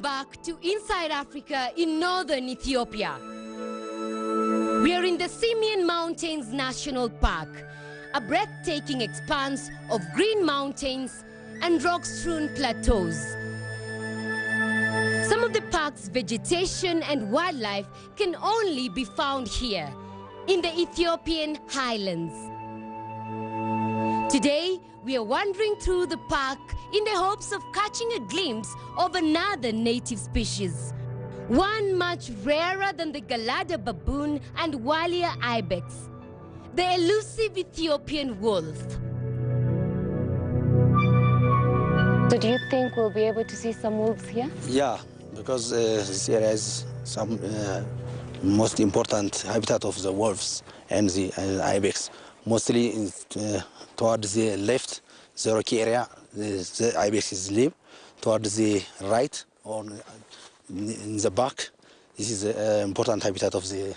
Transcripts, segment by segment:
back to Inside Africa in northern Ethiopia. We are in the Simien Mountains National Park, a breathtaking expanse of green mountains and rock-strewn plateaus. Some of the park's vegetation and wildlife can only be found here, in the Ethiopian highlands. Today, we are wandering through the park in the hopes of catching a glimpse of another native species, one much rarer than the Galada baboon and Walia ibex, the elusive Ethiopian wolf. So do you think we'll be able to see some wolves here? Yeah, because this area is some most important habitat of the wolves and the ibex. Mostly in, towards the left, the rocky area, the ibex is live. Towards the right, or in the back, this is an important habitat of the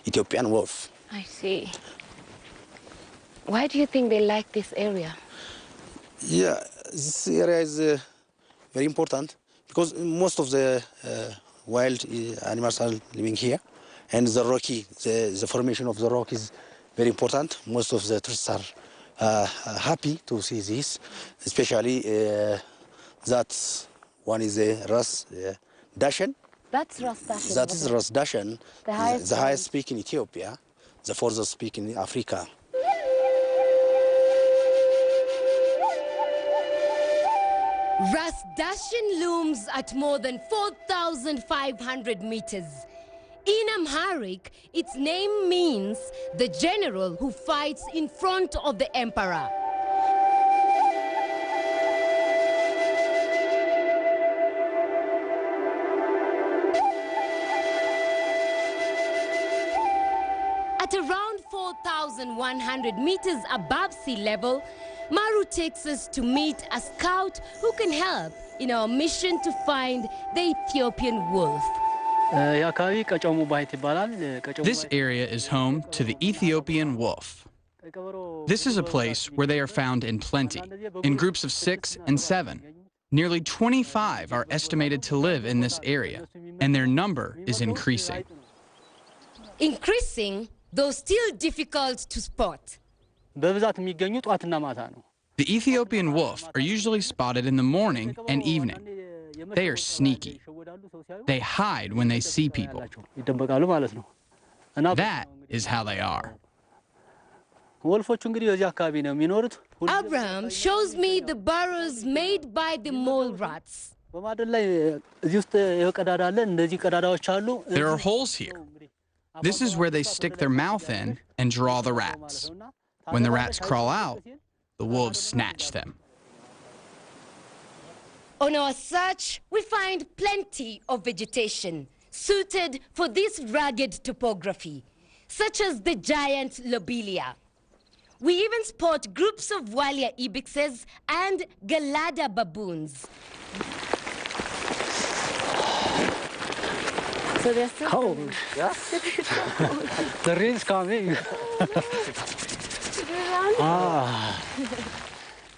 Ethiopian wolf. I see. Why do you think they like this area? Yeah, this area is very important because most of the wild animals are living here, and the rocky, the formation of the rock is very important. Most of the tourists are happy to see this, especially that one is a Ras Dashen. That's Ras Dashen. That is Ras Dashen, the highest peak in Ethiopia, the furthest peak in Africa. Ras Dashen looms at more than 4,500 meters. In Amharic, its name means the general who fights in front of the emperor. At around 4,100 meters above sea level, Maru takes us to meet a scout who can help in our mission to find the Ethiopian wolf. This area is home to the Ethiopian wolf. This is a place where they are found in plenty, in groups of 6 and 7. Nearly 25 are estimated to live in this area, and their number is increasing. Increasing, though still difficult to spot. The Ethiopian wolf are usually spotted in the morning and evening. They are sneaky. They hide when they see people. That is how they are. Abraham shows me the burrows made by the mole rats. There are holes here. This is where they stick their mouth in and draw the rats. When the rats crawl out, the wolves snatch them. On our search, we find plenty of vegetation suited for this rugged topography, such as the giant lobelia. We even spot groups of Walia ibexes and Galada baboons. So they're still cold. Yeah. The rain's coming.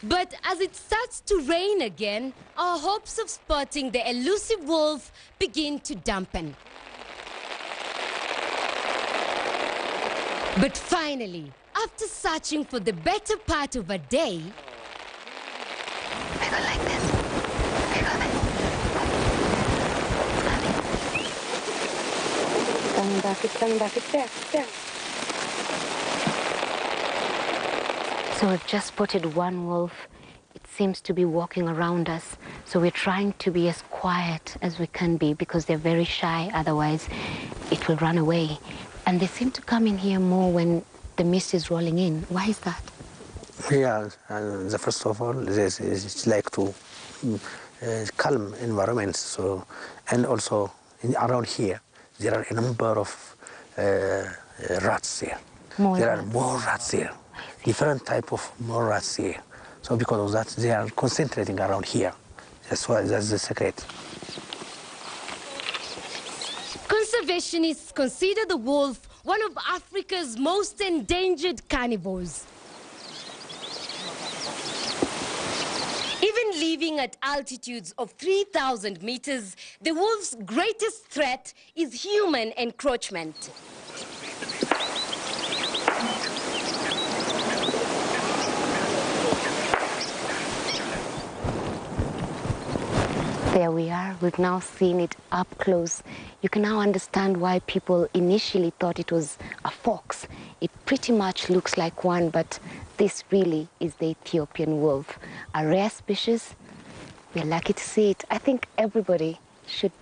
But as it starts to rain again, our hopes of spotting the elusive wolf begin to dampen. But finally, after searching for the better part of a day, I go like this. I go like this. Coming back, it's there. So we've just spotted one wolf. It seems to be walking around us. So we're trying to be as quiet as we can be because they're very shy. Otherwise, it will run away. And they seem to come in here more when the mist is rolling in. Why is that? Yeah, the first of all, it's like to calm environment. So, and also around here, there are a number of rats here. There are more rats here. Different type of more rats here. So because of that, they are concentrating around here. That's why, that's the secret. Conservationists consider the wolf one of Africa's most endangered carnivores. Even Even living at altitudes of 3,000 meters, the wolf's greatest threat is human encroachment. There we are. We've now seen it up close. You can now understand why people initially thought it was a fox. It pretty much looks like one, but this really is the Ethiopian wolf, a rare species. We're lucky to see it. I think everybody should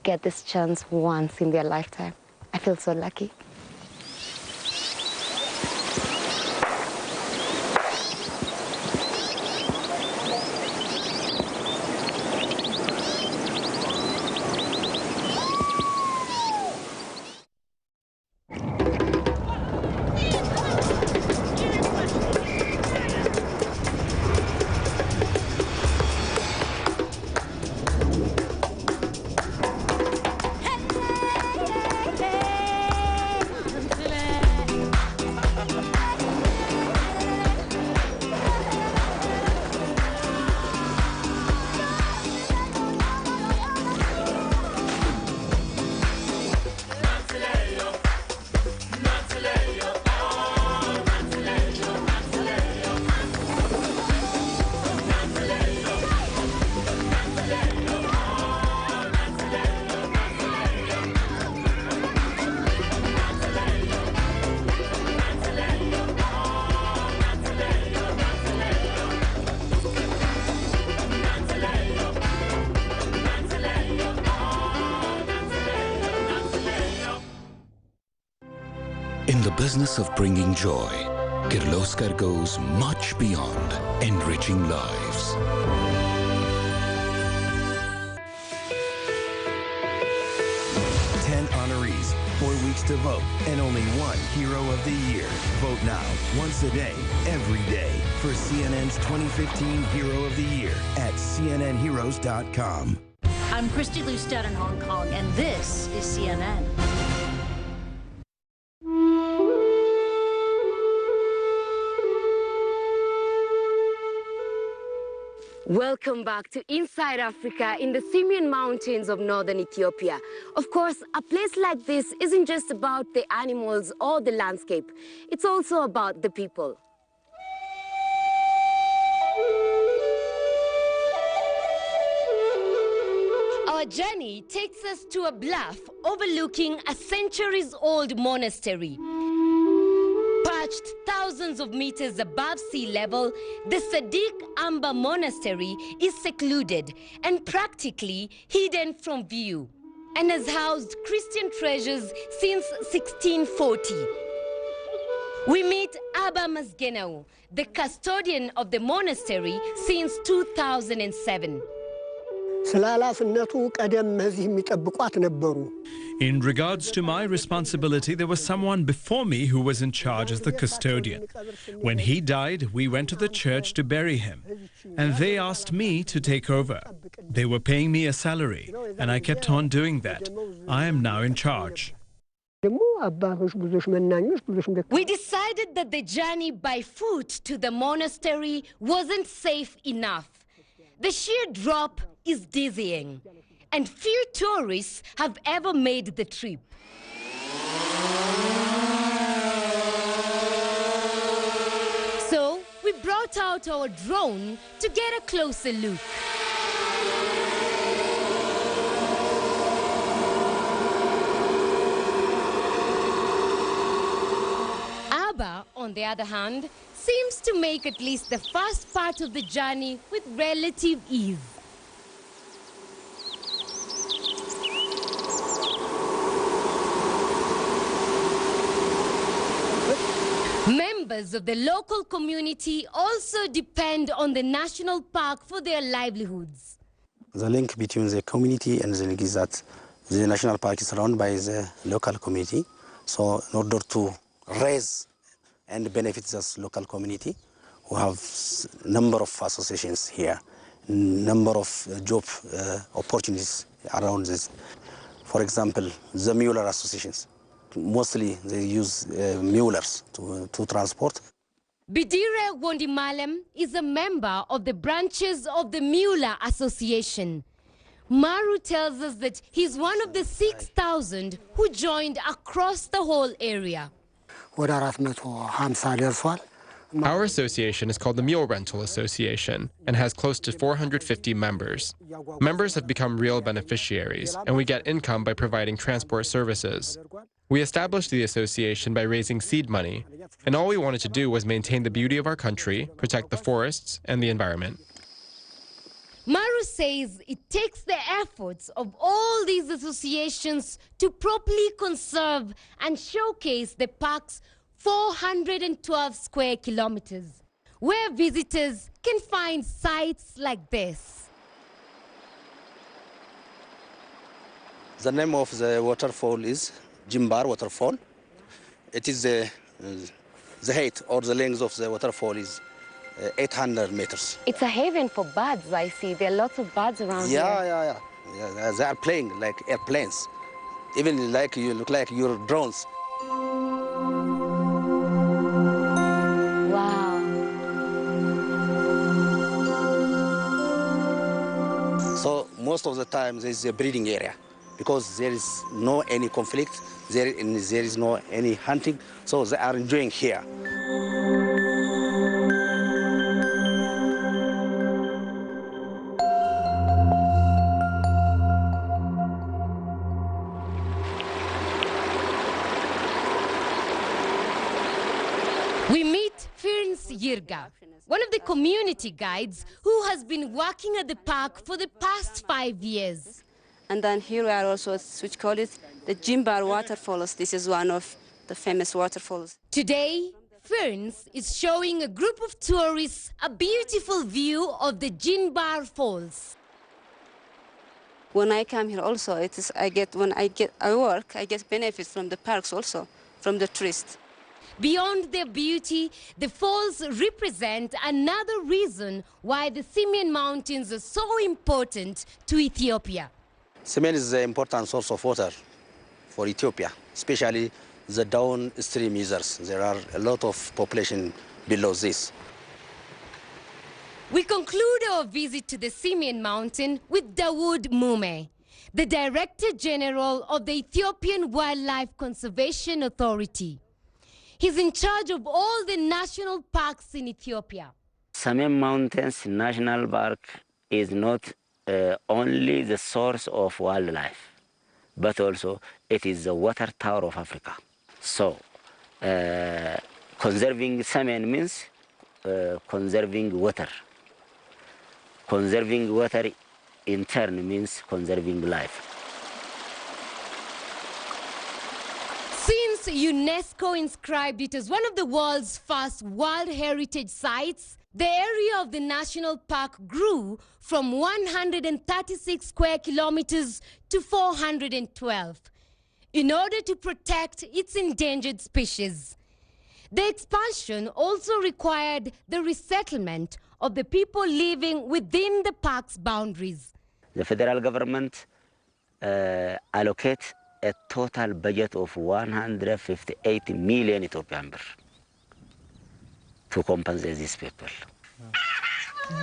get this chance once in their lifetime. I feel so lucky. In the business of bringing joy, Kirloskar goes much beyond enriching lives. Honorees, 4 weeks to vote, and only one Hero of the Year. Vote now, once a day, every day, for CNN's 2015 Hero of the Year at cnnheroes.com. I'm Christy Lustad in Hong Kong, and this is CNN. Welcome back to Inside Africa in the Simien Mountains of northern Ethiopia. Of course, a place like this isn't just about the animals or the landscape. It's also about the people. Our journey takes us to a bluff overlooking a centuries-old monastery. Perched thousands of meters above sea level, the Sadiq Amba Monastery is secluded and practically hidden from view, and has housed Christian treasures since 1640. We meet Abba Mazgenau, the custodian of the monastery since 2007. In regards to my responsibility, there was someone before me who was in charge as the custodian. When he died, we went to the church to bury him, and they asked me to take over. They were paying me a salary, and I kept on doing that. I am now in charge. We decided that the journey by foot to the monastery wasn't safe enough. The sheer drop is dizzying, and few tourists have ever made the trip. So we brought out our drone to get a closer look. Abba, on the other hand, seems to make at least the first part of the journey with relative ease. Members of the local community also depend on the national park for their livelihoods. The link between the community and the link is that the national park is run by the local community. So in order to raise and benefit this local community, we have a number of associations here, number of job opportunities around this. For example, the Mueller associations. Mostly they use mules to transport. Bidire Wondimalem is a member of the branches of the Mula Association. Maru tells us that he's one of the 6,000 who joined across the whole area. Our association is called the Mule Rental Association and has close to 450 members. Members have become real beneficiaries, and we get income by providing transport services. We established the association by raising seed money, and all we wanted to do was maintain the beauty of our country, protect the forests and the environment. Maru says it takes the efforts of all these associations to properly conserve and showcase the park's 412 square kilometers, where visitors can find sights like this. The name of the waterfall is Jimbar Waterfall. It is the height or the length of the waterfall is 800 meters. It's a haven for birds, I see. There are lots of birds around here. Yeah. They are playing like airplanes. Even like you look like you're drones. Wow. So most of the time there is a breeding area because there is no any conflict, there is no any hunting, so they are enjoying here. We meet Firns Yirga, one of the community guides who has been working at the park for the past 5 years. And then here we are also, which call it the Jimbar waterfalls. This is one of the famous waterfalls. Today, Firns is showing a group of tourists a beautiful view of the Jimbar Falls. When I come here also, when I work, I get benefits from the parks also, from the tourists. Beyond their beauty, the falls represent another reason why the Simien Mountains are so important to Ethiopia. Simien is an important source of water for Ethiopia, especially the downstream users. There are a lot of population below this. We conclude our visit to the Simien Mountain with Dawood Mume, the Director General of the Ethiopian Wildlife Conservation Authority. He's in charge of all the national parks in Ethiopia. Simien Mountains National Park is not only the source of wildlife, but also it is the water tower of Africa. So, conserving Simien means conserving water. Conserving water in turn means conserving life. Since UNESCO inscribed it as one of the world's first World Heritage Sites, the area of the national park grew from 136 square kilometers to 412 in order to protect its endangered species. The expansion also required the resettlement of the people living within the park's boundaries. The federal government allocates a total budget of 158 million Ethiopian birr to compensate these people.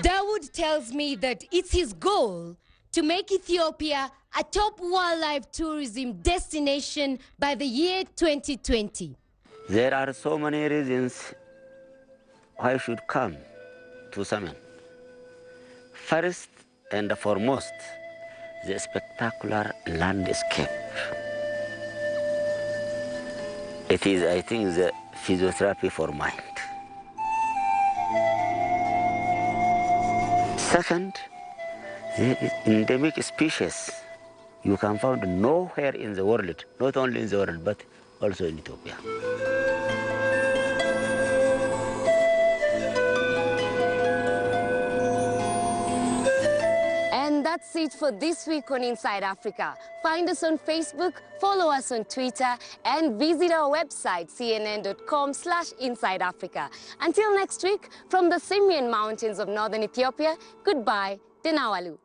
Dawood tells me that it's his goal to make Ethiopia a top wildlife tourism destination by the year 2020. There are so many reasons why should come to Simien. First and foremost, the spectacular landscape. It is, I think, the physiotherapy for mind. Second, there is endemic species you can find nowhere in the world, not only in the world, but also in Ethiopia. And that's it for this week on Inside Africa. Find us on Facebook, follow us on Twitter, and visit our website, cnn.com/InsideAfrica. Until next week, from the Simien Mountains of northern Ethiopia, goodbye, Denawalu.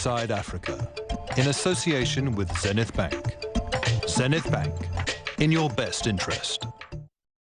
inside Africa, in association with Zenith Bank. Zenith Bank, in your best interest.